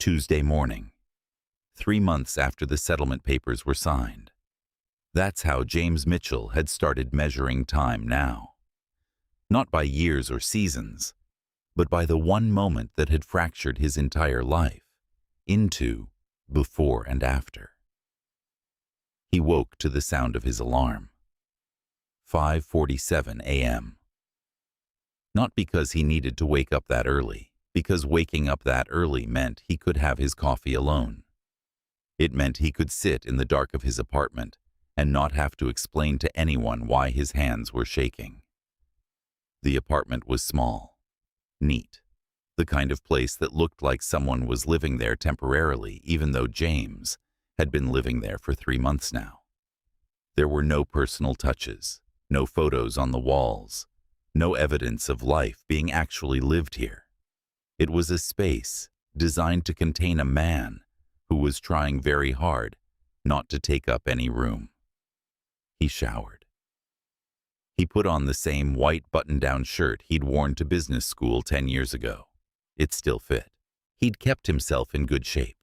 Tuesday morning, 3 months after the settlement papers were signed. That's how James Mitchell had started measuring time now. Not by years or seasons, but by the one moment that had fractured his entire life into before and after. He woke to the sound of his alarm. 5:47 a.m. Not because he needed to wake up that early, because waking up that early meant he could have his coffee alone. It meant he could sit in the dark of his apartment and not have to explain to anyone why his hands were shaking. The apartment was small, neat, the kind of place that looked like someone was living there temporarily, even though James had been living there for 3 months now. There were no personal touches, no photos on the walls, no evidence of life being actually lived here. It was a space designed to contain a man who was trying very hard not to take up any room. He showered. He put on the same white button-down shirt he'd worn to business school 10 years ago. It still fit. He'd kept himself in good shape.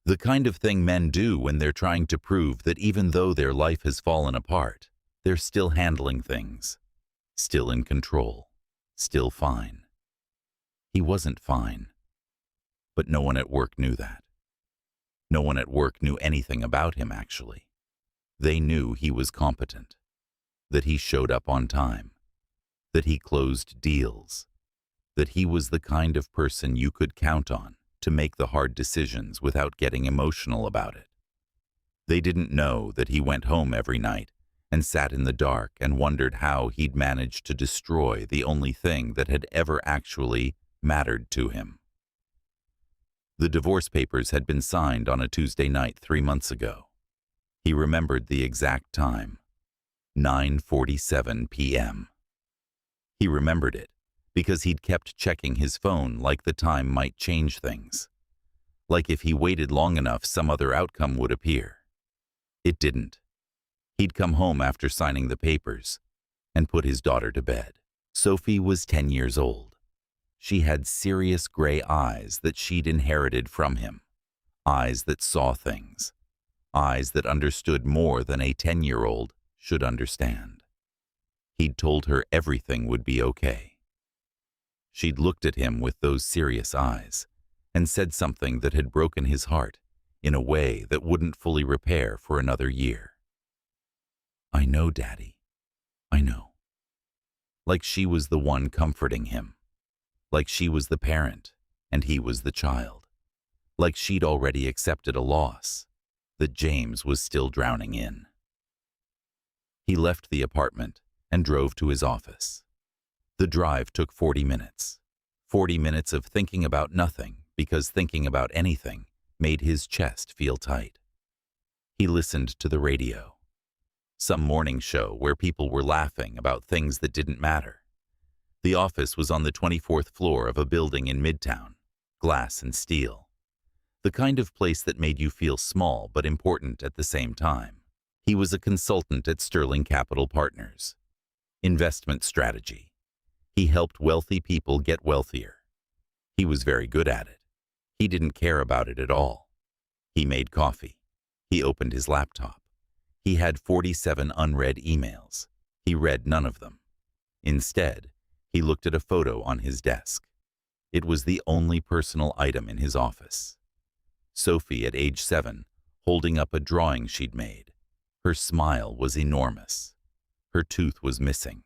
The kind of thing men do when they're trying to prove that even though their life has fallen apart, they're still handling things, still in control, still fine. He wasn't fine, but no one at work knew that. No one at work knew anything about him, actually. They knew he was competent, that he showed up on time, that he closed deals, that he was the kind of person you could count on to make the hard decisions without getting emotional about it. They didn't know that he went home every night and sat in the dark and wondered how he'd managed to destroy the only thing that had ever actually mattered to him. The divorce papers had been signed on a Tuesday night 3 months ago. He remembered the exact time, 9:47 p.m. He remembered it because he'd kept checking his phone like the time might change things. Like if he waited long enough, some other outcome would appear. It didn't. He'd come home after signing the papers and put his daughter to bed. Sophie was 10 years old. She had serious gray eyes that she'd inherited from him, eyes that saw things, eyes that understood more than a 10-year-old should understand. He'd told her everything would be okay. She'd looked at him with those serious eyes and said something that had broken his heart in a way that wouldn't fully repair for another year. "I know, Daddy. I know." Like she was the one comforting him. Like she was the parent and he was the child. Like she'd already accepted a loss that James was still drowning in. He left the apartment and drove to his office. The drive took 40 minutes. 40 minutes of thinking about nothing, because thinking about anything made his chest feel tight. He listened to the radio. Some morning show where people were laughing about things that didn't matter. The office was on the 24th floor of a building in Midtown, glass and steel. The kind of place that made you feel small but important at the same time. He was a consultant at Sterling Capital Partners. Investment strategy. He helped wealthy people get wealthier. He was very good at it. He didn't care about it at all. He made coffee. He opened his laptop. He had 47 unread emails. He read none of them. Instead, he looked at a photo on his desk. It was the only personal item in his office. Sophie at age 7, holding up a drawing she'd made. Her smile was enormous. Her tooth was missing.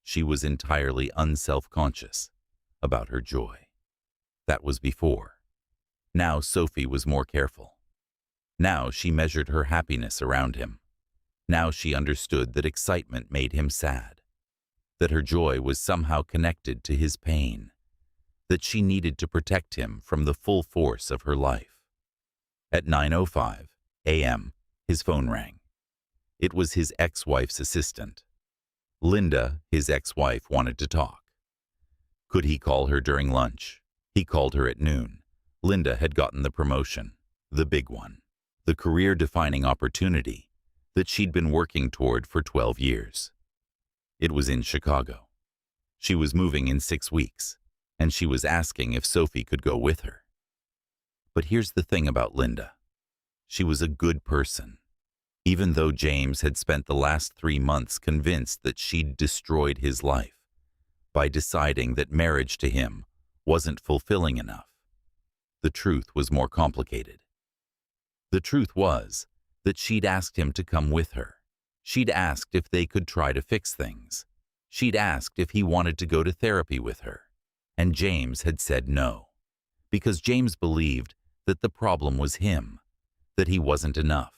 She was entirely unself-conscious about her joy. That was before. Now Sophie was more careful. Now she measured her happiness around him. Now she understood that excitement made him sad, that her joy was somehow connected to his pain, that she needed to protect him from the full force of her life. At 9:05 a.m., his phone rang. It was his ex-wife's assistant. Linda, his ex-wife, wanted to talk. Could he call her during lunch? He called her at noon. Linda had gotten the promotion, the big one, the career-defining opportunity that she'd been working toward for 12 years. It was in Chicago. She was moving in 6 weeks, and she was asking if Sophie could go with her. But here's the thing about Linda. She was a good person. Even though James had spent the last 3 months convinced that she'd destroyed his life by deciding that marriage to him wasn't fulfilling enough, the truth was more complicated. The truth was that she'd asked him to come with her. She'd asked if they could try to fix things. She'd asked if he wanted to go to therapy with her. And James had said no. Because James believed that the problem was him, that he wasn't enough,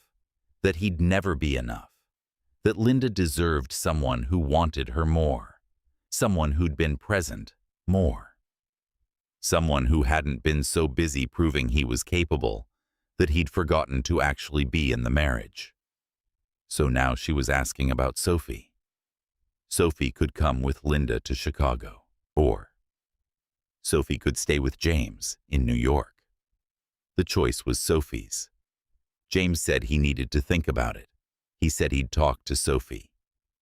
that he'd never be enough, that Linda deserved someone who wanted her more, someone who'd been present more, someone who hadn't been so busy proving he was capable that he'd forgotten to actually be in the marriage. So now she was asking about Sophie. Sophie could come with Linda to Chicago, or Sophie could stay with James in New York. The choice was Sophie's. James said he needed to think about it. He said he'd talk to Sophie.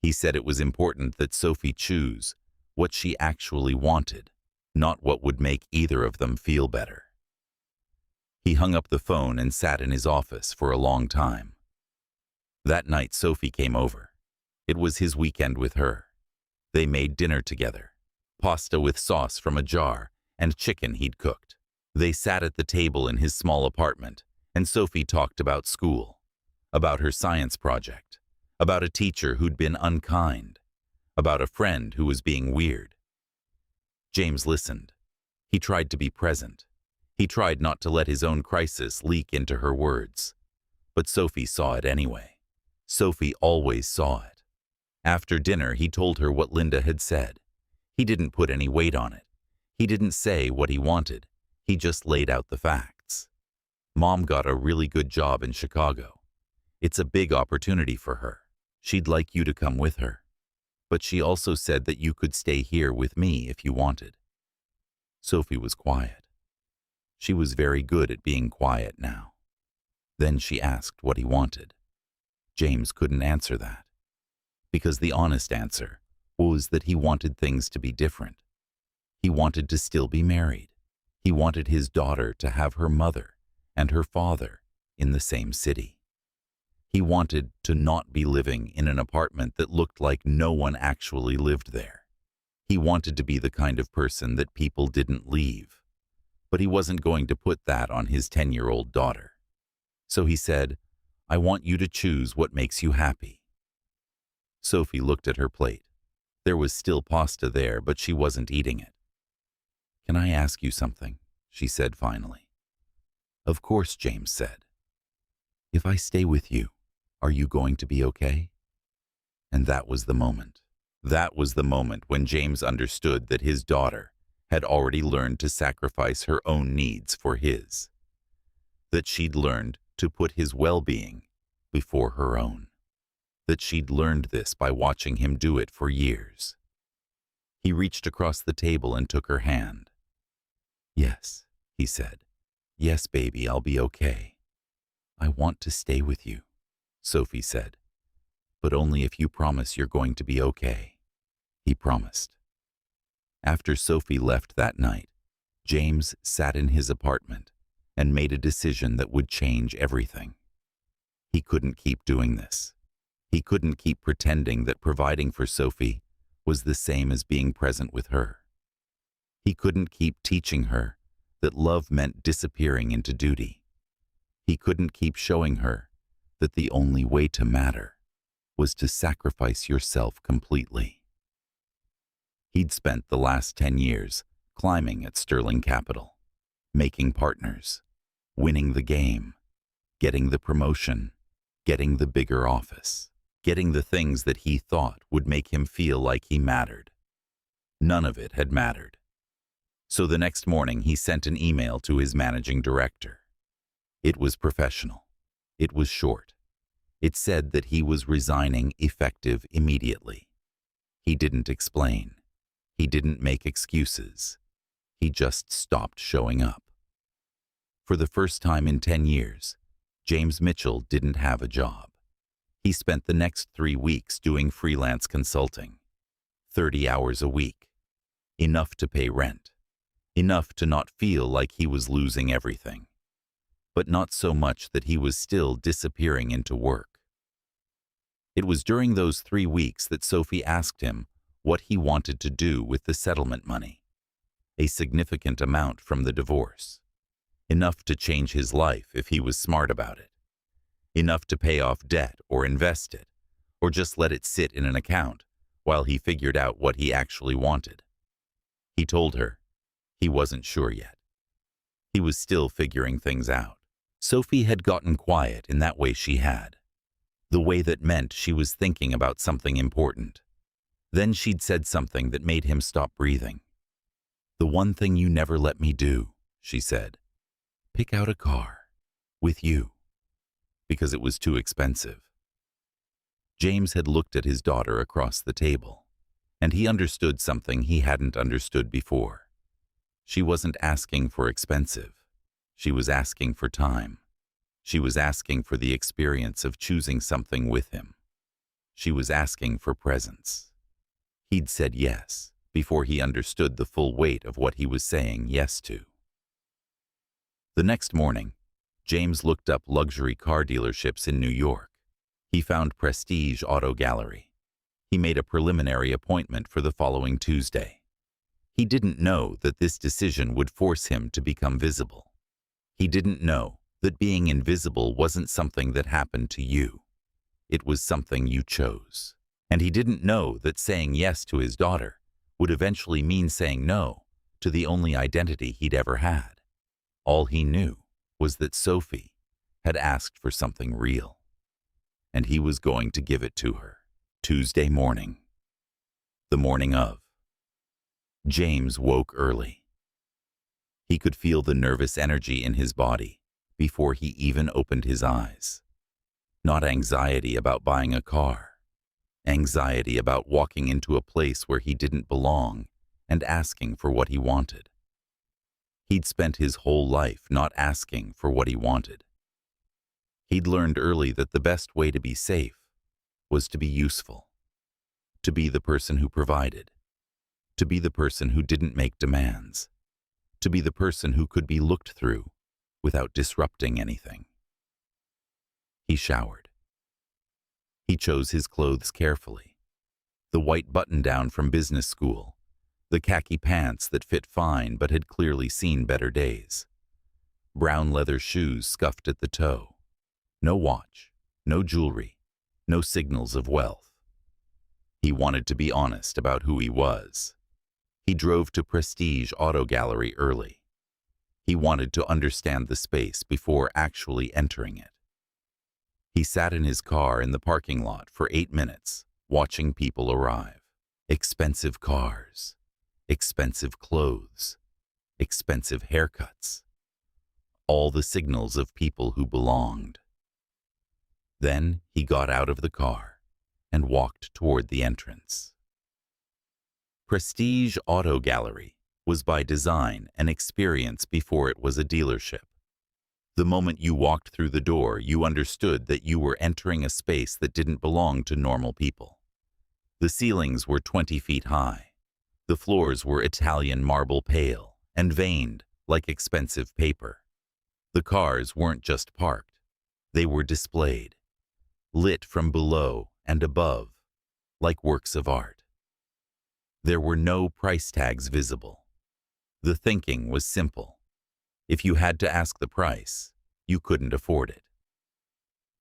He said it was important that Sophie choose what she actually wanted, not what would make either of them feel better. He hung up the phone and sat in his office for a long time. That night Sophie came over. It was his weekend with her. They made dinner together, pasta with sauce from a jar and chicken he'd cooked. They sat at the table in his small apartment, and Sophie talked about school, about her science project, about a teacher who'd been unkind, about a friend who was being weird. James listened. He tried to be present. He tried not to let his own crisis leak into her words. But Sophie saw it anyway. Sophie always saw it. After dinner, he told her what Linda had said. He didn't put any weight on it. He didn't say what he wanted. He just laid out the facts. Mom got a really good job in Chicago. It's a big opportunity for her. She'd like you to come with her. But she also said that you could stay here with me if you wanted. Sophie was quiet. She was very good at being quiet now. Then she asked what he wanted. James couldn't answer that, because the honest answer was that he wanted things to be different. He wanted to still be married. He wanted his daughter to have her mother and her father in the same city. He wanted to not be living in an apartment that looked like no one actually lived there. He wanted to be the kind of person that people didn't leave. But he wasn't going to put that on his 10-year-old daughter. So he said, I want you to choose what makes you happy. Sophie looked at her plate. There was still pasta there, but she wasn't eating it. Can I ask you something? She said finally. Of course, James said. If I stay with you, are you going to be okay? And that was the moment. That was the moment when James understood that his daughter had already learned to sacrifice her own needs for his. That she'd learned to put his well-being before her own. That she'd learned this by watching him do it for years. He reached across the table and took her hand. Yes, he said. Yes, baby, I'll be okay. I want to stay with you, Sophie said. But only if you promise you're going to be okay. He promised. After Sophie left that night, James sat in his apartment and made a decision that would change everything. He couldn't keep doing this. He couldn't keep pretending that providing for Sophie was the same as being present with her. He couldn't keep teaching her that love meant disappearing into duty. He couldn't keep showing her that the only way to matter was to sacrifice yourself completely. He'd spent the last 10 years climbing at Sterling Capital, making partners, winning the game, getting the promotion, getting the bigger office, getting the things that he thought would make him feel like he mattered. None of it had mattered. So the next morning he sent an email to his managing director. It was professional. It was short. It said that he was resigning effective immediately. He didn't explain. He didn't make excuses. He just stopped showing up. For the first time in 10 years, James Mitchell didn't have a job. He spent the next 3 weeks doing freelance consulting, 30 hours a week, enough to pay rent, enough to not feel like he was losing everything. but not so much that he was still disappearing into work. It was during those 3 weeks that Sophie asked him what he wanted to do with the settlement money. A significant amount from the divorce. Enough to change his life if he was smart about it. Enough to pay off debt or invest it, or just let it sit in an account while he figured out what he actually wanted. He told her he wasn't sure yet. He was still figuring things out. Sophie had gotten quiet in that way she had. The way that meant she was thinking about something important. Then she'd said something that made him stop breathing. "The one thing you never let me do," she said. "Pick out a car. With you." Because it was too expensive. James had looked at his daughter across the table, and he understood something he hadn't understood before. She wasn't asking for expensive. She was asking for time. She was asking for the experience of choosing something with him. She was asking for presence. He'd said yes before he understood the full weight of what he was saying yes to. The next morning, James looked up luxury car dealerships in New York. He found Prestige Auto Gallery. He made a preliminary appointment for the following Tuesday. He didn't know that this decision would force him to become visible. He didn't know that being invisible wasn't something that happened to you. It was something you chose. And he didn't know that saying yes to his daughter would eventually mean saying no to the only identity he'd ever had. All he knew was that Sophie had asked for something real, and he was going to give it to her. Tuesday morning. The morning of. James woke early. He could feel the nervous energy in his body before he even opened his eyes. Not anxiety about buying a car. Anxiety about walking into a place where he didn't belong and asking for what he wanted. He'd spent his whole life not asking for what he wanted. He'd learned early that the best way to be safe was to be useful, to be the person who provided, to be the person who didn't make demands, to be the person who could be looked through without disrupting anything. He showered. He chose his clothes carefully. The white button-down from business school, the khaki pants that fit fine but had clearly seen better days, brown leather shoes scuffed at the toe, no watch, no jewelry, no signals of wealth. He wanted to be honest about who he was. He drove to Prestige Auto Gallery early. He wanted to understand the space before actually entering it. He sat in his car in the parking lot for 8 minutes, watching people arrive. Expensive cars, expensive clothes, expensive haircuts. All the signals of people who belonged. Then he got out of the car and walked toward the entrance. Prestige Auto Gallery was by design an experience before it was a dealership. The moment you walked through the door, you understood that you were entering a space that didn't belong to normal people. The ceilings were 20 feet high. The floors were Italian marble pale and veined like expensive paper. The cars weren't just parked. They were displayed, lit from below and above, like works of art. There were no price tags visible. The thinking was simple. If you had to ask the price, you couldn't afford it.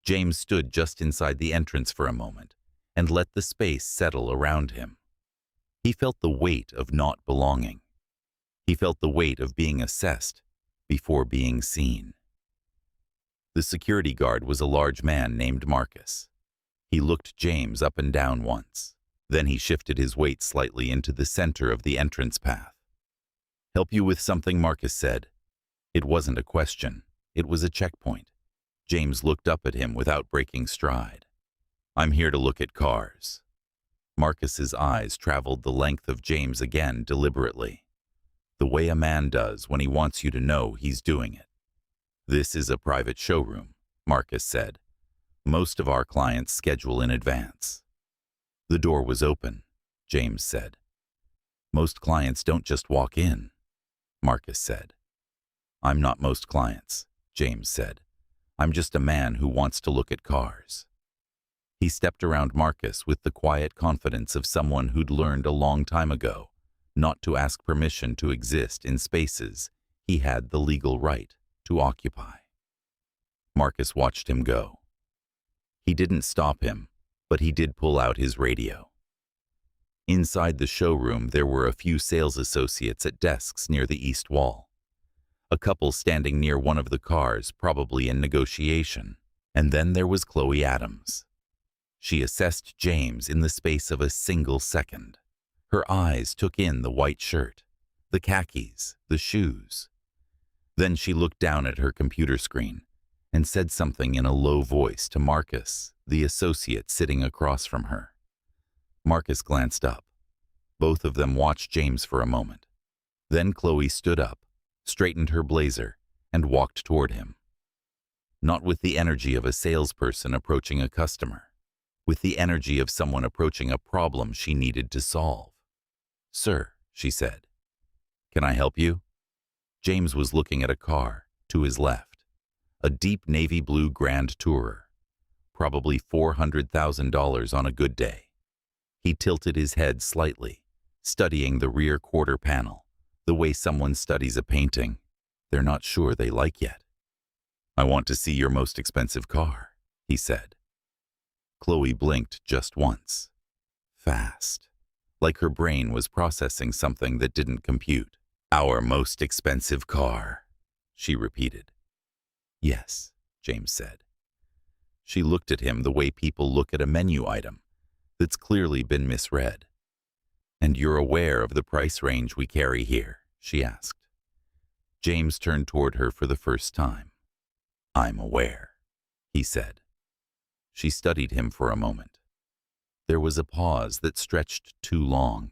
James stood just inside the entrance for a moment and let the space settle around him. He felt the weight of not belonging. He felt the weight of being assessed before being seen. The security guard was a large man named Marcus. He looked James up and down once. Then he shifted his weight slightly into the center of the entrance path. "Help you with something?" Marcus said. It wasn't a question. It was a checkpoint. James looked up at him without breaking stride. "I'm here to look at cars." Marcus's eyes traveled the length of James again deliberately, the way a man does when he wants you to know he's doing it. "This is a private showroom," Marcus said. "Most of our clients schedule in advance." "The door was open," James said. "Most clients don't just walk in," Marcus said. "I'm not most clients. James said. I'm just a man who wants to look at cars. He stepped around Marcus with the quiet confidence of someone who'd learned a long time ago not to ask permission to exist in spaces he had the legal right to occupy. Marcus watched him go. He didn't stop him, but he did pull out his radio. Inside the showroom, there were a few sales associates at desks near the east wall. A couple standing near one of the cars, probably in negotiation. And then there was Chloe Adams. She assessed James in the space of a single second. Her eyes took in the white shirt, the khakis, the shoes. Then she looked down at her computer screen and said something in a low voice to Marcus, the associate sitting across from her. Marcus glanced up. Both of them watched James for a moment. Then Chloe stood up, straightened her blazer, and walked toward him. Not with the energy of a salesperson approaching a customer, with the energy of someone approaching a problem she needed to solve. "Sir," she said, "can I help you?" James was looking at a car to his left, a deep navy blue Grand Tourer, probably $400,000 on a good day. He tilted his head slightly, studying the rear quarter panel, the way someone studies a painting they're not sure they like yet. "I want to see your most expensive car," he said. Chloe blinked just once. Fast, like her brain was processing something that didn't compute. "Our most expensive car," she repeated. "Yes," James said. She looked at him the way people look at a menu item that's clearly been misread. "And you're aware of the price range we carry here?" she asked. James turned toward her for the first time. "I'm aware," he said. She studied him for a moment. There was a pause that stretched too long,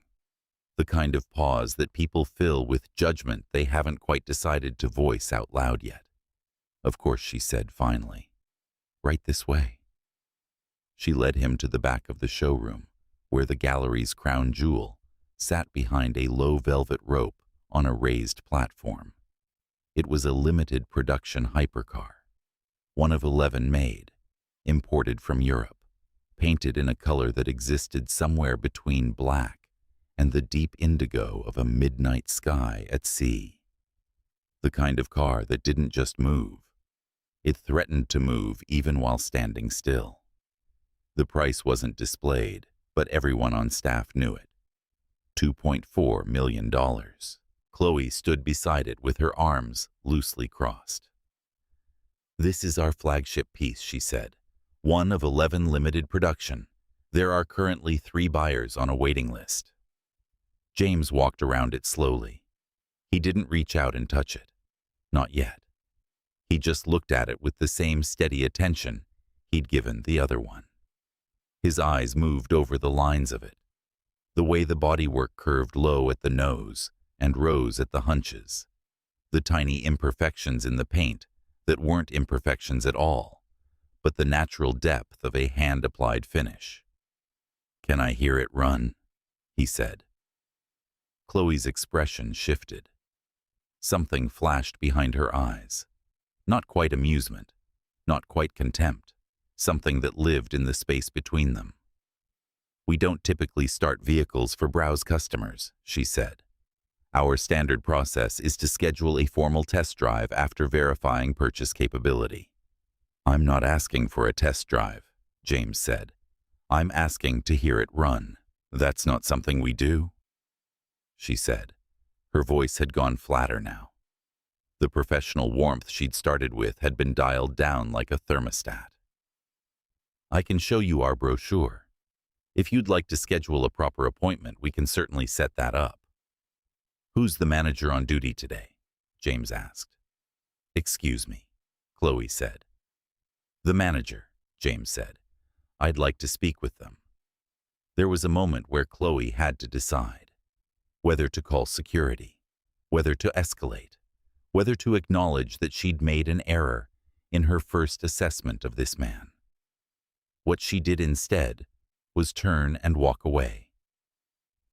the kind of pause that people fill with judgment they haven't quite decided to voice out loud yet. "Of course," she said finally. "Right this way." She led him to the back of the showroom, where the gallery's crown jewel sat behind a low velvet rope on a raised platform. It was a limited production hypercar, one of 11 made, imported from Europe, painted in a color that existed somewhere between black and the deep indigo of a midnight sky at sea. The kind of car that didn't just move. It threatened to move even while standing still. The price wasn't displayed, but everyone on staff knew it. $2.4 million. Chloe stood beside it with her arms loosely crossed. "This is our flagship piece," she said. "One of 11 limited production. There are currently 3 buyers on a waiting list." James walked around it slowly. He didn't reach out and touch it. Not yet. He just looked at it with the same steady attention he'd given the other one. His eyes moved over the lines of it, the way the bodywork curved low at the nose and rose at the hunches, the tiny imperfections in the paint that weren't imperfections at all, but the natural depth of a hand-applied finish. "Can I hear it run?" he said. Chloe's expression shifted. Something flashed behind her eyes. Not quite amusement, not quite contempt, something that lived in the space between them. "We don't typically start vehicles for browse customers," she said. "Our standard process is to schedule a formal test drive after verifying purchase capability." "I'm not asking for a test drive," James said. "I'm asking to hear it run." "That's not something we do," she said. Her voice had gone flatter now. The professional warmth she'd started with had been dialed down like a thermostat. "I can show you our brochure. If you'd like to schedule a proper appointment, we can certainly set that up." "Who's the manager on duty today?" James asked. "Excuse me," Chloe said. "The manager," James said. "I'd like to speak with them." There was a moment where Chloe had to decide whether to call security, whether to escalate, whether to acknowledge that she'd made an error in her first assessment of this man. What she did instead was turn and walk away.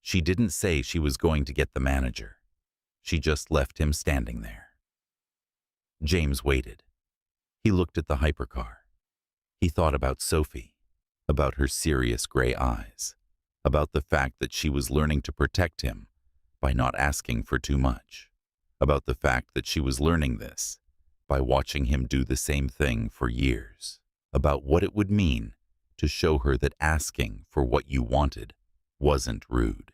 She didn't say she was going to get the manager. She just left him standing there. James waited. He looked at the hypercar. He thought about Sophie, about her serious gray eyes, about the fact that she was learning to protect him by not asking for too much, about the fact that she was learning this by watching him do the same thing for years, about what it would mean to show her that asking for what you wanted wasn't rude,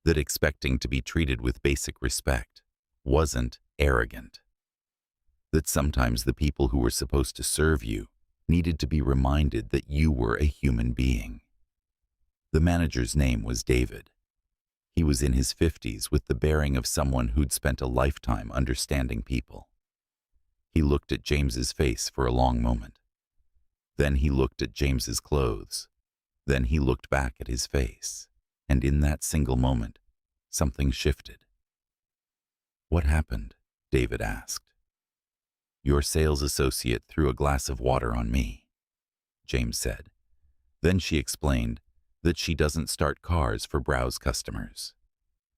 that expecting to be treated with basic respect wasn't arrogant, that sometimes the people who were supposed to serve you needed to be reminded that you were a human being. The manager's name was David. He was in his 50s with the bearing of someone who'd spent a lifetime understanding people. He looked at James's face for a long moment. Then he looked at James's clothes. Then he looked back at his face. And in that single moment, something shifted. "What happened?" David asked. "Your sales associate threw a glass of water on me," James said. Then she explained that she doesn't start cars for browse customers.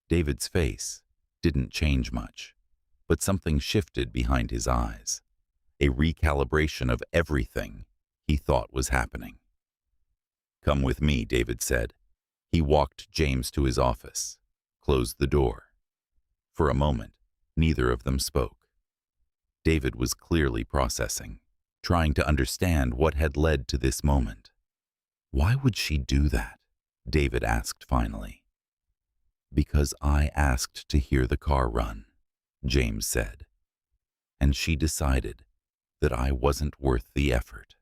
David's face didn't change much, but something shifted behind his eyes, a recalibration of everything he thought was happening. "Come with me," David said. He walked James to his office, closed the door. For a moment, neither of them spoke. David was clearly processing, trying to understand what had led to this moment. "Why would she do that?" David asked finally. "Because I asked to hear the car run," James said. "And she decided that I wasn't worth the effort."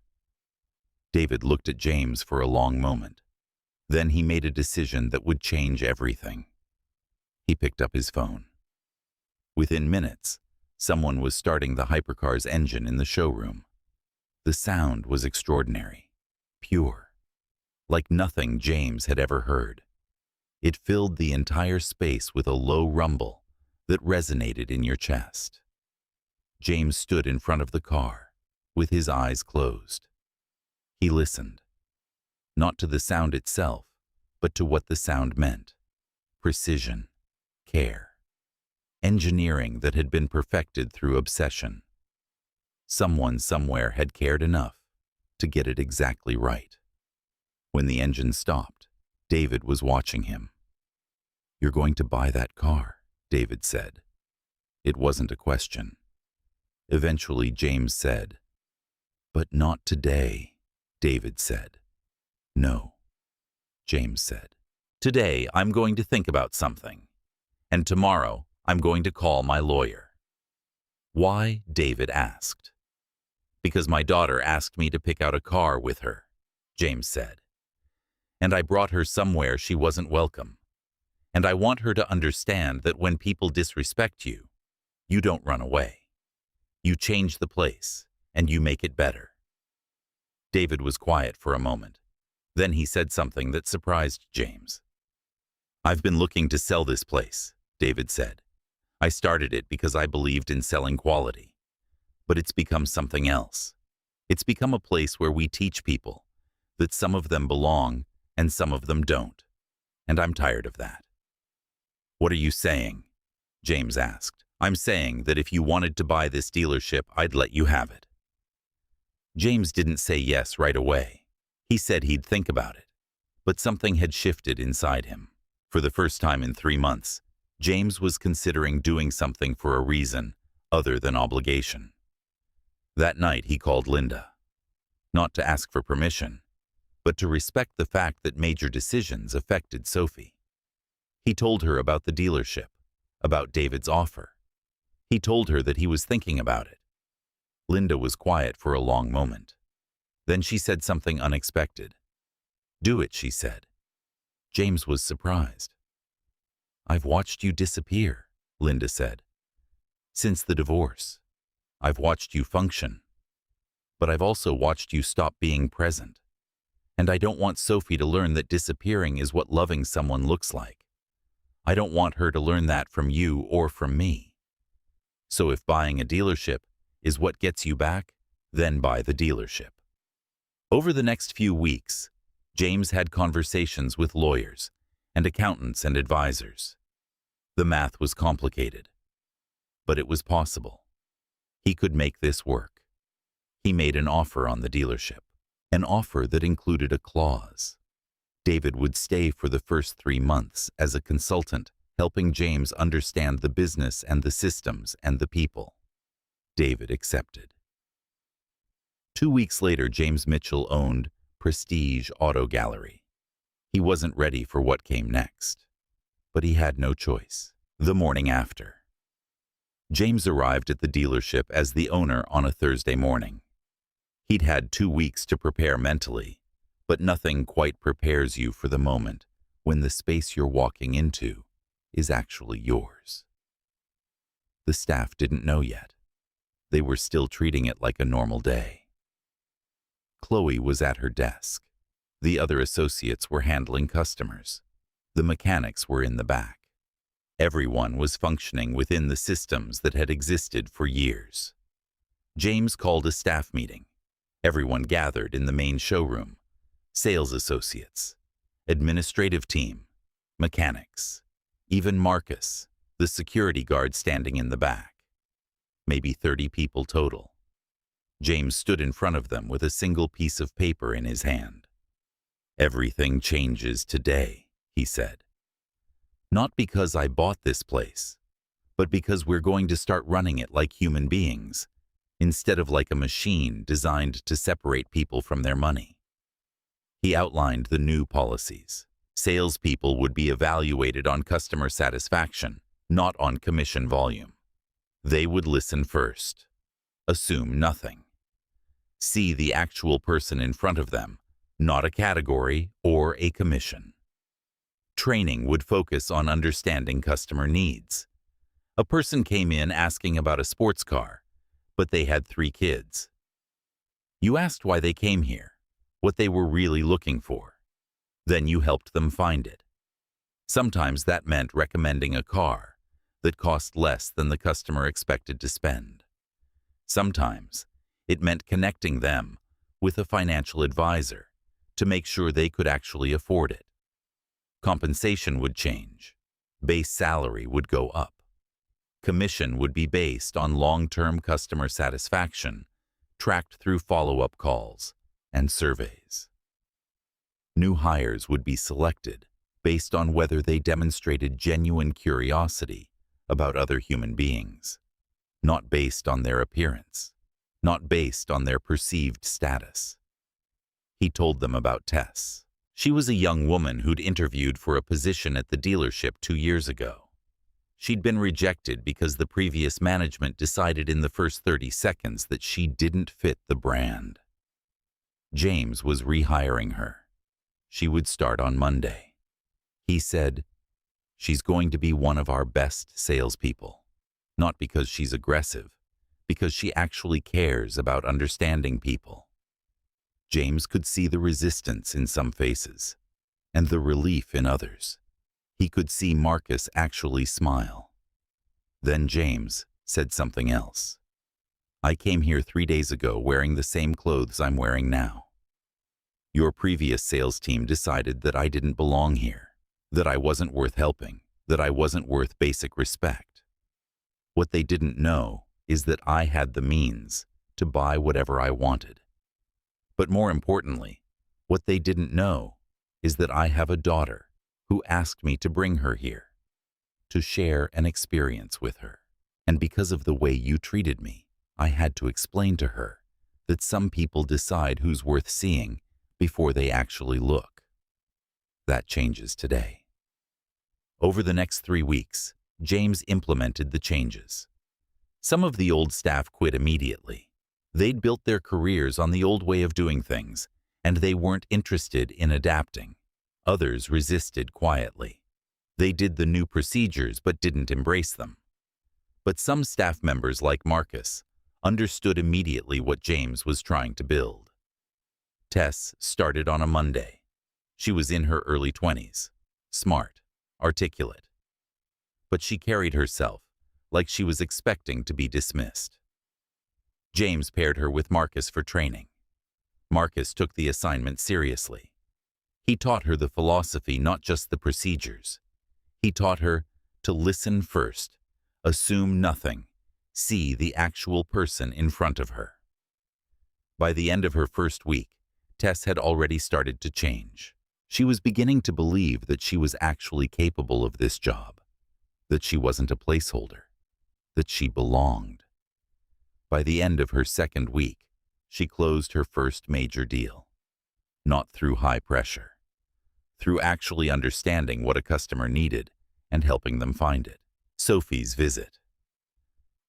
David looked at James for a long moment. Then he made a decision that would change everything. He picked up his phone. Within minutes, someone was starting the hypercar's engine in the showroom. The sound was extraordinary, pure, like nothing James had ever heard. It filled the entire space with a low rumble that resonated in your chest. James stood in front of the car, with his eyes closed. He listened, not to the sound itself, but to what the sound meant. Precision, care, engineering that had been perfected through obsession. Someone somewhere had cared enough to get it exactly right. When the engine stopped, David was watching him. "You're going to buy that car," David said. It wasn't a question. Eventually, James said, "But not today," David said. "No," James said. "Today, I'm going to think about something. And tomorrow, I'm going to call my lawyer." "Why?" David asked. "Because my daughter asked me to pick out a car with her," James said. "And I brought her somewhere she wasn't welcome. And I want her to understand that when people disrespect you, you don't run away. You change the place, and you make it better." David was quiet for a moment. Then he said something that surprised James. "I've been looking to sell this place," David said. "I started it because I believed in selling quality. But it's become something else. It's become a place where we teach people that some of them belong and some of them don't. And I'm tired of that." "What are you saying?" James asked. "I'm saying that if you wanted to buy this dealership, I'd let you have it." James didn't say yes right away. He said he'd think about it. But something had shifted inside him. For the first time in 3 months, James was considering doing something for a reason other than obligation. That night he called Linda, not to ask for permission, but to respect the fact that major decisions affected Sophie. He told her about the dealership, about David's offer. He told her that he was thinking about it. Linda was quiet for a long moment. Then she said something unexpected. "Do it," she said. James was surprised. "I've watched you disappear," Linda said. "Since the divorce. I've watched you function. But I've also watched you stop being present. And I don't want Sophie to learn that disappearing is what loving someone looks like. I don't want her to learn that from you or from me. So if buying a dealership is what gets you back, then buy the dealership." Over the next few weeks, James had conversations with lawyers and accountants and advisors. The math was complicated, but it was possible. He could make this work. He made an offer on the dealership, an offer that included a clause. David would stay for the first 3 months as a consultant, helping James understand the business and the systems and the people. David accepted. 2 weeks later, James Mitchell owned Prestige Auto Gallery. He wasn't ready for what came next, but he had no choice. The morning after, James arrived at the dealership as the owner on a Thursday morning. He'd had 2 weeks to prepare mentally, but nothing quite prepares you for the moment when the space you're walking into is actually yours. The staff didn't know yet. They were still treating it like a normal day. Chloe was at her desk. The other associates were handling customers. The mechanics were in the back. Everyone was functioning within the systems that had existed for years. James called a staff meeting. Everyone gathered in the main showroom. Sales associates, administrative team, mechanics, even Marcus, the security guard standing in the back. Maybe 30 people total. James stood in front of them with a single piece of paper in his hand. "Everything changes today," he said. "Not because I bought this place, but because we're going to start running it like human beings, instead of like a machine designed to separate people from their money." He outlined the new policies. Salespeople would be evaluated on customer satisfaction, not on commission volume. They would listen first, assume nothing, see the actual person in front of them, not a category or a commission. Training would focus on understanding customer needs. A person came in asking about a sports car, but they had 3 kids. You asked why they came here, what they were really looking for. Then you helped them find it. Sometimes that meant recommending a car that cost less than the customer expected to spend. Sometimes it meant connecting them with a financial advisor to make sure they could actually afford it. Compensation would change. Base salary would go up. Commission would be based on long-term customer satisfaction, tracked through follow-up calls and surveys. New hires would be selected based on whether they demonstrated genuine curiosity about other human beings, not based on their appearance, not based on their perceived status. He told them about Tess. She was a young woman who'd interviewed for a position at the dealership 2 years ago. She'd been rejected because the previous management decided in the first 30 seconds that she didn't fit the brand. James was rehiring her. She would start on Monday. He said, "She's going to be one of our best salespeople, not because she's aggressive, because she actually cares about understanding people." James could see the resistance in some faces and the relief in others. He could see Marcus actually smile. Then James said something else. "I came here 3 days ago wearing the same clothes I'm wearing now. Your previous sales team decided that I didn't belong here, that I wasn't worth helping, that I wasn't worth basic respect. What they didn't know is that I had the means to buy whatever I wanted. But more importantly, what they didn't know is that I have a daughter who asked me to bring her here, to share an experience with her. And because of the way you treated me, I had to explain to her that some people decide who's worth seeing before they actually look. That changes today." Over the next 3 weeks, James implemented the changes. Some of the old staff quit immediately. They'd built their careers on the old way of doing things, and they weren't interested in adapting. Others resisted quietly. They did the new procedures but didn't embrace them. But some staff members, like Marcus, understood immediately what James was trying to build. Tess started on a Monday. She was in her early 20s, smart, articulate. But she carried herself like she was expecting to be dismissed. James paired her with Marcus for training. Marcus took the assignment seriously. He taught her the philosophy, not just the procedures. He taught her to listen first, assume nothing, see the actual person in front of her. By the end of her first week, Tess had already started to change. She was beginning to believe that she was actually capable of this job, that she wasn't a placeholder, that she belonged. By the end of her second week, she closed her first major deal. Not through high pressure, through actually understanding what a customer needed and helping them find it. Sophie's visit.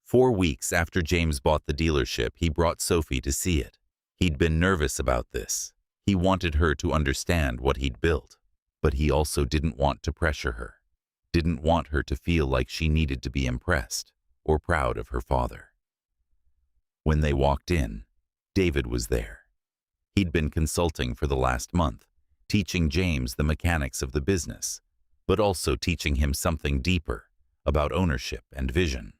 4 weeks after James bought the dealership, he brought Sophie to see it. He'd been nervous about this. He wanted her to understand what he'd built, but he also didn't want to pressure her, didn't want her to feel like she needed to be impressed or proud of her father. When they walked in, David was there. He'd been consulting for the last month, teaching James the mechanics of the business, but also teaching him something deeper about ownership and vision.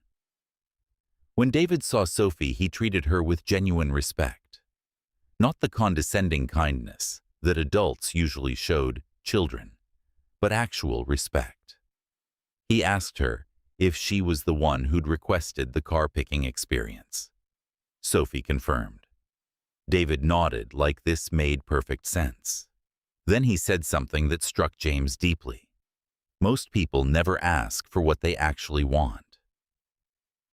When David saw Sophie, he treated her with genuine respect. Not the condescending kindness that adults usually showed children, but actual respect. He asked her if she was the one who'd requested the car-picking experience. Sophie confirmed. David nodded like this made perfect sense. Then he said something that struck James deeply. Most people never ask for what they actually want.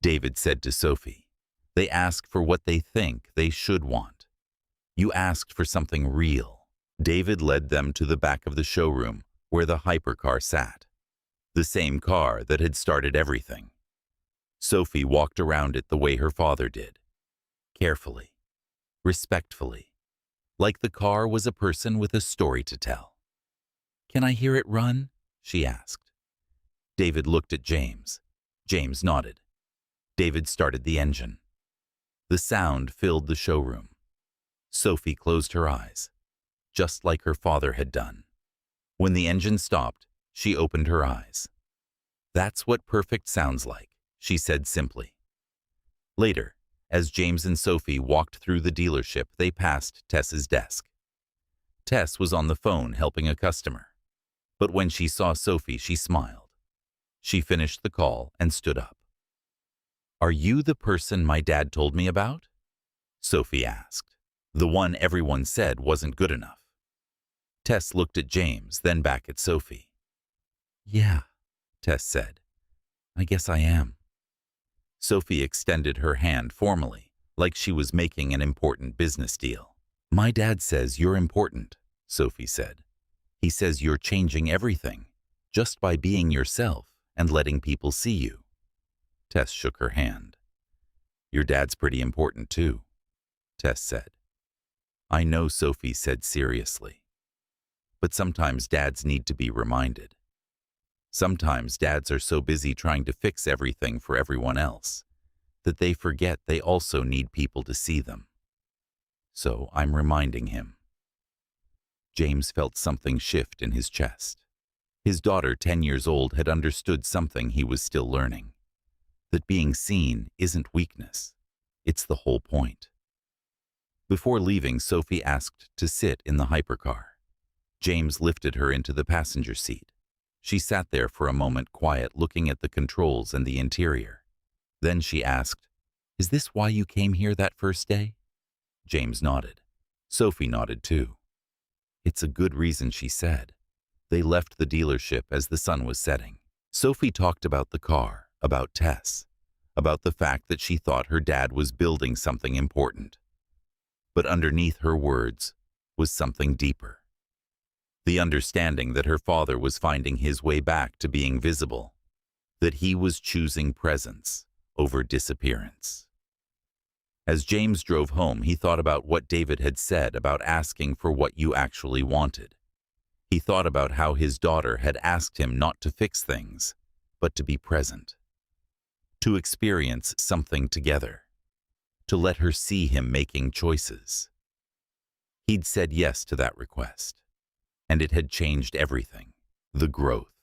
David said to Sophie, they ask for what they think they should want. You asked for something real. David led them to the back of the showroom where the hypercar sat, the same car that had started everything. Sophie walked around it the way her father did, carefully, respectfully, like the car was a person with a story to tell. Can I hear it run? She asked. David looked at James. James nodded. David started the engine. The sound filled the showroom. Sophie closed her eyes, just like her father had done. When the engine stopped, she opened her eyes. That's what perfect sounds like, she said simply. Later, as James and Sophie walked through the dealership, they passed Tess's desk. Tess was on the phone helping a customer, but when she saw Sophie, she smiled. She finished the call and stood up. Are you the person my dad told me about? Sophie asked. The one everyone said wasn't good enough. Tess looked at James, then back at Sophie. Yeah, Tess said. I guess I am. Sophie extended her hand formally, like she was making an important business deal. My dad says you're important, Sophie said. He says you're changing everything, just by being yourself and letting people see you. Tess shook her hand. Your dad's pretty important too, Tess said. I know, Sophie said seriously. But sometimes dads need to be reminded. Sometimes dads are so busy trying to fix everything for everyone else that they forget they also need people to see them. So I'm reminding him. James felt something shift in his chest. His daughter, 10 years old, had understood something he was still learning. That being seen isn't weakness. It's the whole point. Before leaving, Sophie asked to sit in the hypercar. James lifted her into the passenger seat. She sat there for a moment, quiet, looking at the controls and the interior. Then she asked, Is this why you came here that first day? James nodded. Sophie nodded too. It's a good reason, she said. They left the dealership as the sun was setting. Sophie talked about the car, about Tess, about the fact that she thought her dad was building something important. But underneath her words was something deeper. The understanding that her father was finding his way back to being visible, that he was choosing presence over disappearance. As James drove home, he thought about what David had said about asking for what you actually wanted. He thought about how his daughter had asked him not to fix things, but to be present, to experience something together, to let her see him making choices. He'd said yes to that request. And it had changed everything, the growth.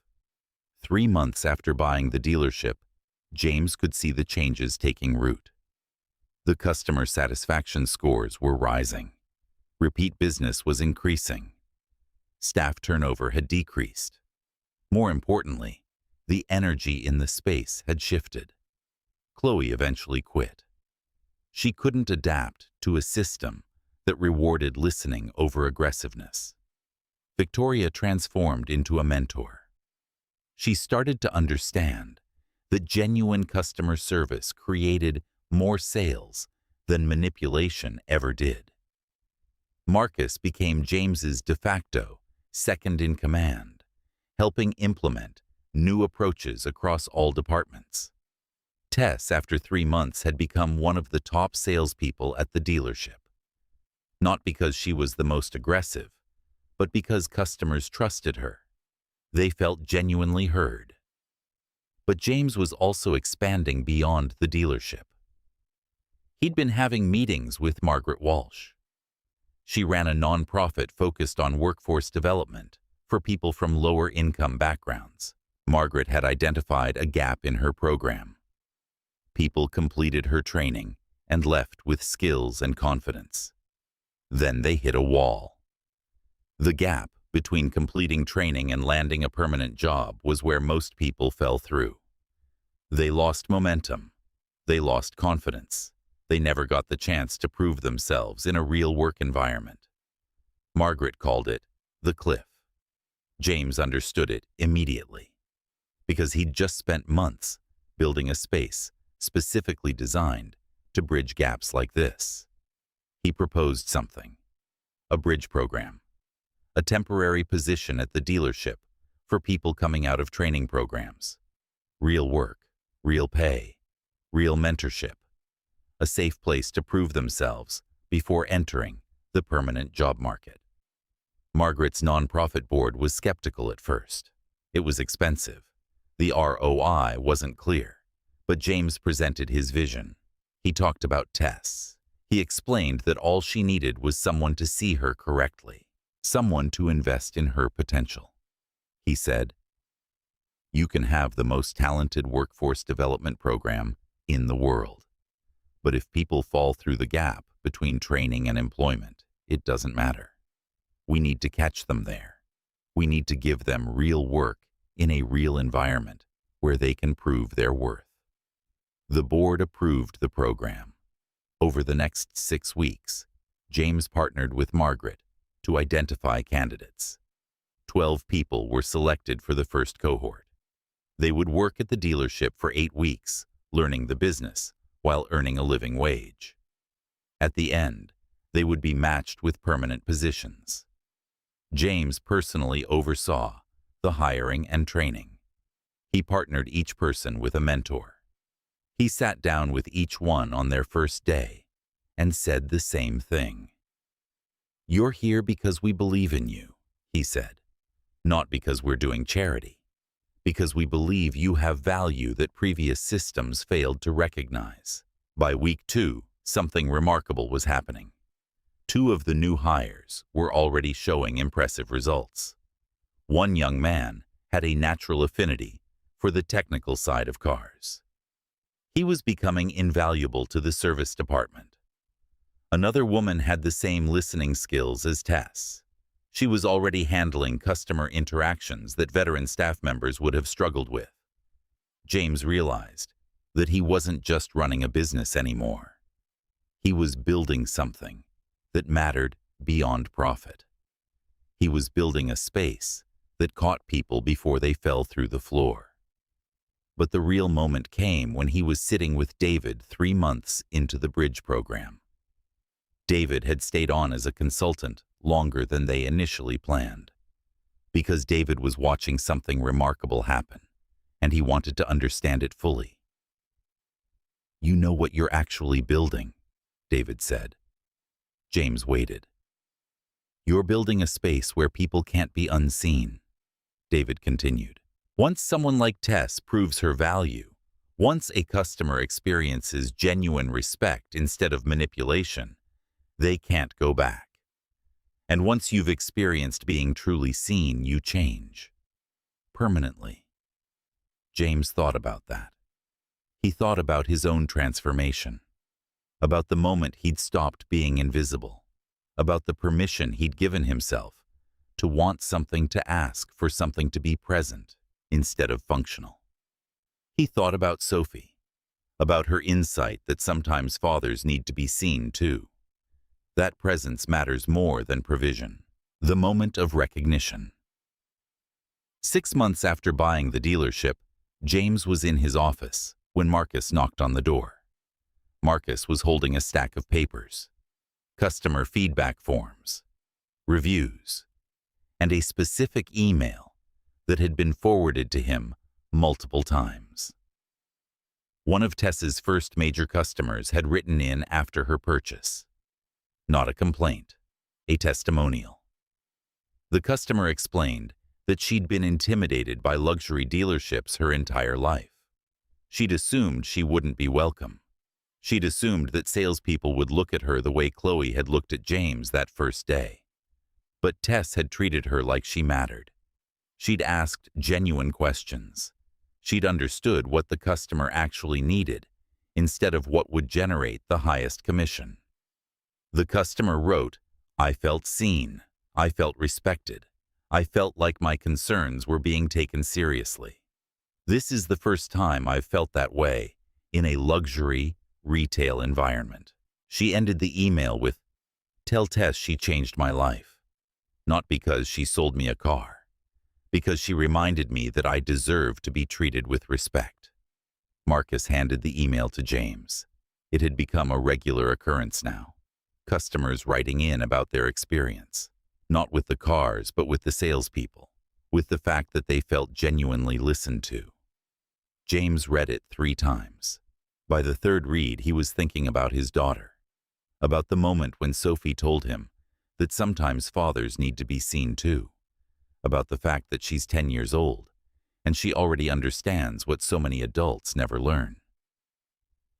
3 months after buying the dealership, James could see the changes taking root. The customer satisfaction scores were rising. Repeat business was increasing. Staff turnover had decreased. More importantly, the energy in the space had shifted. Chloe eventually quit. She couldn't adapt to a system that rewarded listening over aggressiveness. Victoria transformed into a mentor. She started to understand that genuine customer service created more sales than manipulation ever did. Marcus became James's de facto second in command, helping implement new approaches across all departments. Tess, after 3 months, had become one of the top salespeople at the dealership. Not because she was the most aggressive, but because customers trusted her. They felt genuinely heard. But James was also expanding beyond the dealership. He'd been having meetings with Margaret Walsh. She ran a nonprofit focused on workforce development for people from lower income backgrounds. Margaret had identified a gap in her program. People completed her training and left with skills and confidence. Then they hit a wall. The gap between completing training and landing a permanent job was where most people fell through. They lost momentum. They lost confidence. They never got the chance to prove themselves in a real work environment. Margaret called it the cliff. James understood it immediately, because he'd just spent months building a space specifically designed to bridge gaps like this. He proposed something: a bridge program, a temporary position at the dealership for people coming out of training programs. Real work, real pay, real mentorship, a safe place to prove themselves before entering the permanent job market. Margaret's nonprofit board was skeptical at first. It was expensive. The ROI wasn't clear. But James presented his vision. He talked about Tess. He explained that all she needed was someone to see her correctly, someone to invest in her potential. He said, "You can have the most talented workforce development program in the world. But if people fall through the gap between training and employment, it doesn't matter. We need to catch them there. We need to give them real work in a real environment where they can prove their worth." The board approved the program. Over the next 6 weeks, James partnered with Margaret to identify candidates. 12 people were selected for the first cohort. They would work at the dealership for 8 weeks, learning the business while earning a living wage. At the end, they would be matched with permanent positions. James personally oversaw the hiring and training. He partnered each person with a mentor. He sat down with each one on their first day and said the same thing. "You're here because we believe in you," he said. "Not because we're doing charity. Because we believe you have value that previous systems failed to recognize." By week 2, something remarkable was happening. 2 of the new hires were already showing impressive results. One young man had a natural affinity for the technical side of cars. He was becoming invaluable to the service department. Another woman had the same listening skills as Tess. She was already handling customer interactions that veteran staff members would have struggled with. James realized that he wasn't just running a business anymore. He was building something that mattered beyond profit. He was building a space that caught people before they fell through the floor. But the real moment came when he was sitting with David 3 months into the bridge program. David had stayed on as a consultant longer than they initially planned, because David was watching something remarkable happen, and he wanted to understand it fully. "You know what you're actually building," David said. James waited. "You're building a space where people can't be unseen," David continued. "Once someone like Tess proves her value, once a customer experiences genuine respect instead of manipulation, they can't go back. And once you've experienced being truly seen, you change. Permanently." James thought about that. He thought about his own transformation, about the moment he'd stopped being invisible, about the permission he'd given himself to want something, to ask for something, to be present instead of functional. He thought about Sophie, about her insight that sometimes fathers need to be seen too, That presence matters more than provision. The moment of recognition. 6 months after buying the dealership, James was in his office when Marcus knocked on the door. Marcus was holding a stack of papers, customer feedback forms, reviews, and a specific email that had been forwarded to him multiple times. One of Tess's first major customers had written in after her purchase. Not a complaint, a testimonial. The customer explained that she'd been intimidated by luxury dealerships her entire life. She'd assumed she wouldn't be welcome. She'd assumed that salespeople would look at her the way Chloe had looked at James that first day. But Tess had treated her like she mattered. She'd asked genuine questions. She'd understood what the customer actually needed, instead of what would generate the highest commission. The customer wrote, "I felt seen. I felt respected. I felt like my concerns were being taken seriously. This is the first time I've felt that way in a luxury retail environment." She ended the email with, "Tell Tess she changed my life. Not because she sold me a car, because she reminded me that I deserve to be treated with respect." Marcus handed the email to James. It had become a regular occurrence now. Customers writing in about their experience, not with the cars, but with the salespeople, with the fact that they felt genuinely listened to. James read it 3 times. By the third read, he was thinking about his daughter, about the moment when Sophie told him that sometimes fathers need to be seen too, about the fact that she's 10 years old, and she already understands what so many adults never learn.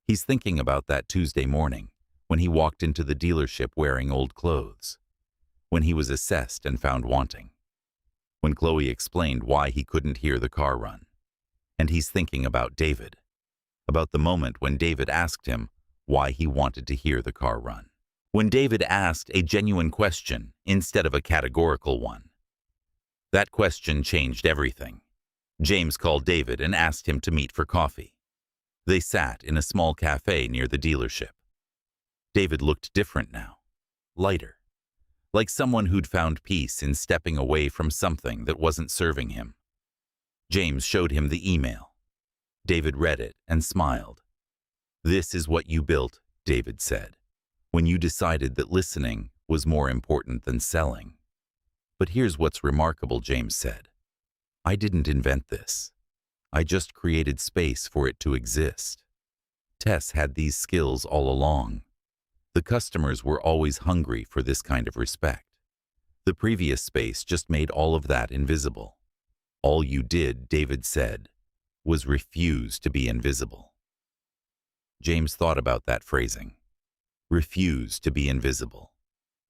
He's thinking about that Tuesday morning when he walked into the dealership wearing old clothes, when he was assessed and found wanting, when Chloe explained why he couldn't hear the car run. And he's thinking about David, about the moment when David asked him why he wanted to hear the car run. When David asked a genuine question instead of a categorical one. That question changed everything. James called David and asked him to meet for coffee. They sat in a small cafe near the dealership. David looked different now, lighter, like someone who'd found peace in stepping away from something that wasn't serving him. James showed him the email. David read it and smiled. "This is what you built," David said, "when you decided that listening was more important than selling." "But here's what's remarkable," James said. "I didn't invent this. I just created space for it to exist. Tess had these skills all along. The customers were always hungry for this kind of respect. The previous space just made all of that invisible. All you did," David said, "was refuse to be invisible." James thought about that phrasing. Refuse to be invisible.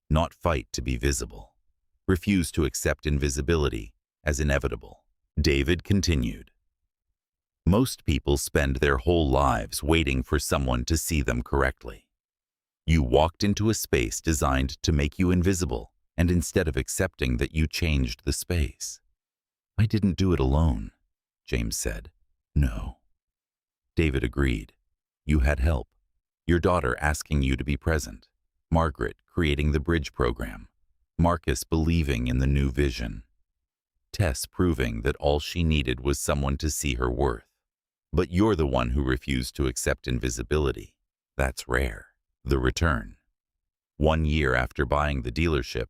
Not fight to be visible. Refuse to accept invisibility as inevitable. David continued, "Most people spend their whole lives waiting for someone to see them correctly. You walked into a space designed to make you invisible, and instead of accepting that, you changed the space." "I didn't do it alone," James said. "No." David agreed. "You had help. Your daughter asking you to be present. Margaret creating the bridge program. Marcus believing in the new vision. Tess proving that all she needed was someone to see her worth. But you're the one who refused to accept invisibility. That's rare." The return. 1 year after buying the dealership,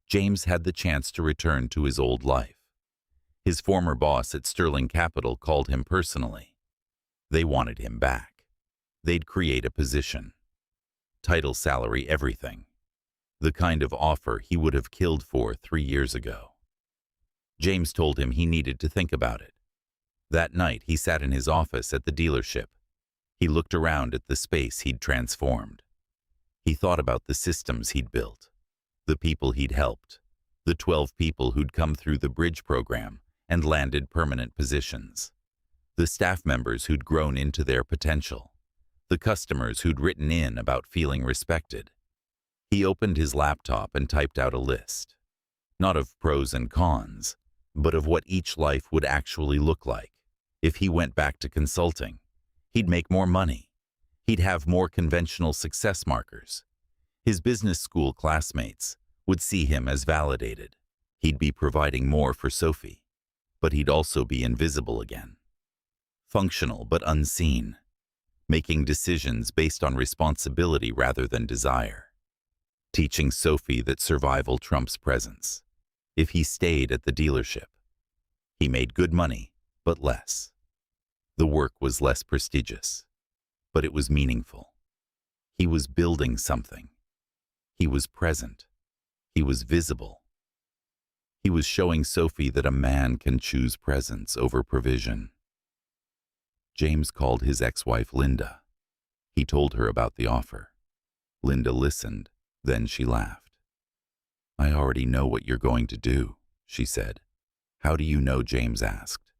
James had the chance to return to his old life. His former boss at Sterling Capital called him personally. They wanted him back. They'd create a position. Title, salary, everything. The kind of offer he would have killed for 3 years ago. James told him he needed to think about it. That night, he sat in his office at the dealership. He looked around at the space he'd transformed. He thought about the systems he'd built, the people he'd helped, the 12 people who'd come through the bridge program and landed permanent positions, the staff members who'd grown into their potential, the customers who'd written in about feeling respected. He opened his laptop and typed out a list, not of pros and cons, but of what each life would actually look like. If he went back to consulting, he'd make more money. He'd have more conventional success markers. His business school classmates would see him as validated. He'd be providing more for Sophie, but he'd also be invisible again. Functional but unseen, making decisions based on responsibility rather than desire. Teaching Sophie that survival trumps presence. If he stayed at the dealership, he made good money, but less. The work was less prestigious, but it was meaningful. He was building something. He was present. He was visible. He was showing Sophie that a man can choose presence over provision. James called his ex-wife Linda. He told her about the offer. Linda listened, then she laughed. "I already know what you're going to do," she said. "How do you know?" James asked.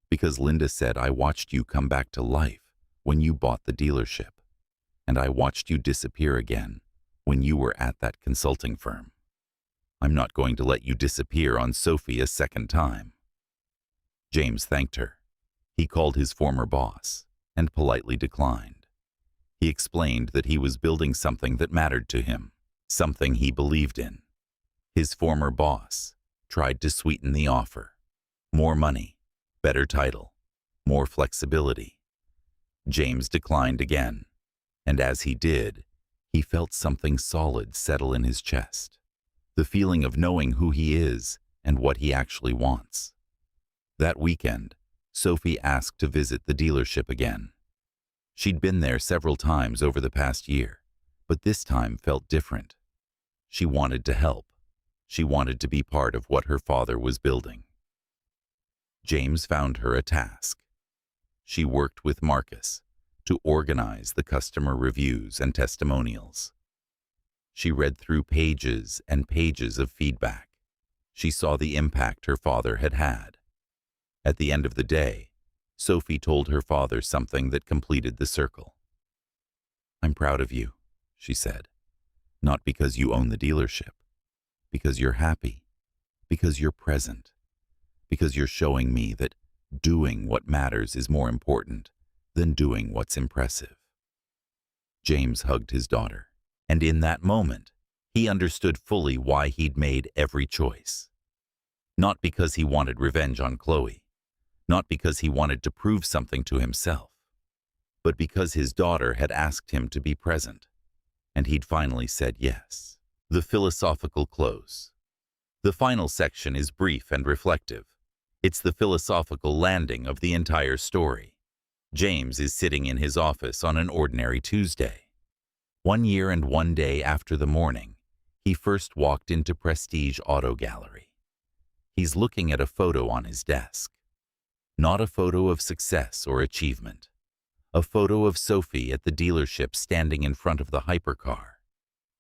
"Because Linda said I watched you come back to life when you bought the dealership, and I watched you disappear again when you were at that consulting firm. I'm not going to let you disappear on Sophie a second time." James thanked her. He called his former boss and politely declined. He explained that he was building something that mattered to him, something he believed in. His former boss tried to sweeten the offer. More money, better title, more flexibility. James declined again, and as he did, he felt something solid settle in his chest. The feeling of knowing who he is and what he actually wants. That weekend, Sophie asked to visit the dealership again. She'd been there several times over the past year, but this time felt different. She wanted to help. She wanted to be part of what her father was building. James found her a task. She worked with Marcus to organize the customer reviews and testimonials. She read through pages and pages of feedback. She saw the impact her father had had. At the end of the day, Sophie told her father something that completed the circle. "I'm proud of you," she said. "Not because you own the dealership, because you're happy, because you're present, because you're showing me that doing what matters is more important than doing what's impressive." James hugged his daughter, and in that moment, he understood fully why he'd made every choice. Not because he wanted revenge on Chloe, not because he wanted to prove something to himself, but because his daughter had asked him to be present, and he'd finally said yes. The philosophical close. The final section is brief and reflective. It's the philosophical landing of the entire story. James is sitting in his office on an ordinary Tuesday. 1 year and 1 day after the morning he first walked into Prestige Auto Gallery. He's looking at a photo on his desk. Not a photo of success or achievement. A photo of Sophie at the dealership standing in front of the hypercar,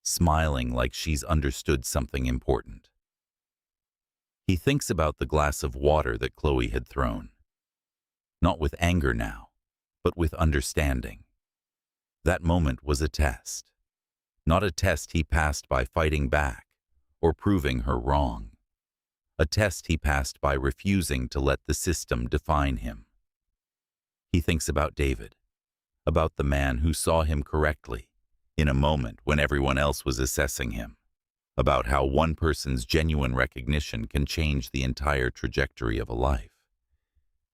smiling like she's understood something important. He thinks about the glass of water that Chloe had thrown. Not with anger now, but with understanding. That moment was a test. Not a test he passed by fighting back or proving her wrong. A test he passed by refusing to let the system define him. He thinks about David, about the man who saw him correctly in a moment when everyone else was assessing him, about how one person's genuine recognition can change the entire trajectory of a life.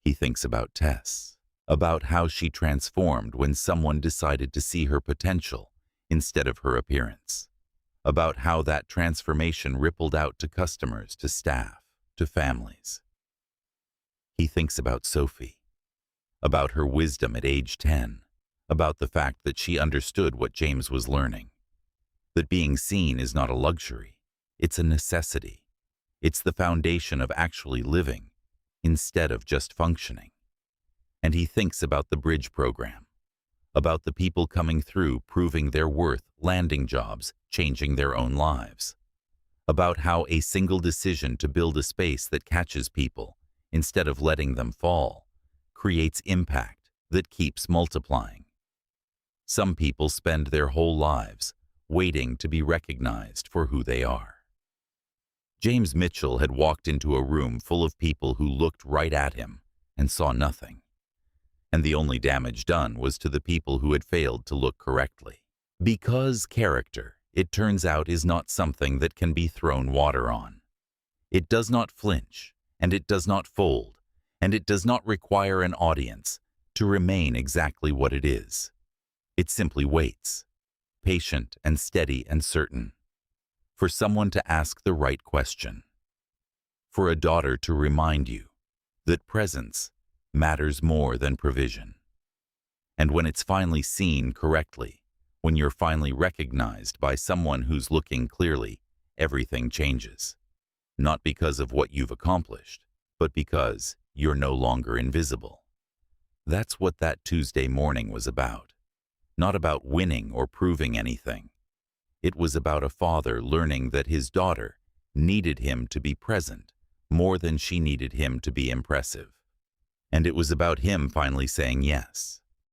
He thinks about Tess, about how she transformed when someone decided to see her potential instead of her appearance, about how that transformation rippled out to customers, to staff, to families. He thinks about Sophie, about her wisdom at age 10, about the fact that she understood what James was learning, that being seen is not a luxury, it's a necessity. It's the foundation of actually living instead of just functioning. And he thinks about the bridge program, about the people coming through proving their worth, landing jobs, changing their own lives, about how a single decision to build a space that catches people instead of letting them fall creates impact that keeps multiplying. Some people spend their whole lives waiting to be recognized for who they are. James Mitchell had walked into a room full of people who looked right at him and saw nothing. And the only damage done was to the people who had failed to look correctly. Because character it turns out, is not something that can be thrown water on. It does not flinch, and it does not fold, and it does not require an audience to remain exactly what it is. It simply waits, patient and steady and certain, for someone to ask the right question, for a daughter to remind you that presence matters more than provision. And when it's finally seen correctly, when you're finally recognized by someone who's looking clearly, everything changes. Not because of what you've accomplished, but because you're no longer invisible. That's what that Tuesday morning was about. Not about winning or proving anything. It was about a father learning that his daughter needed him to be present more than she needed him to be impressive. And it was about him finally saying yes.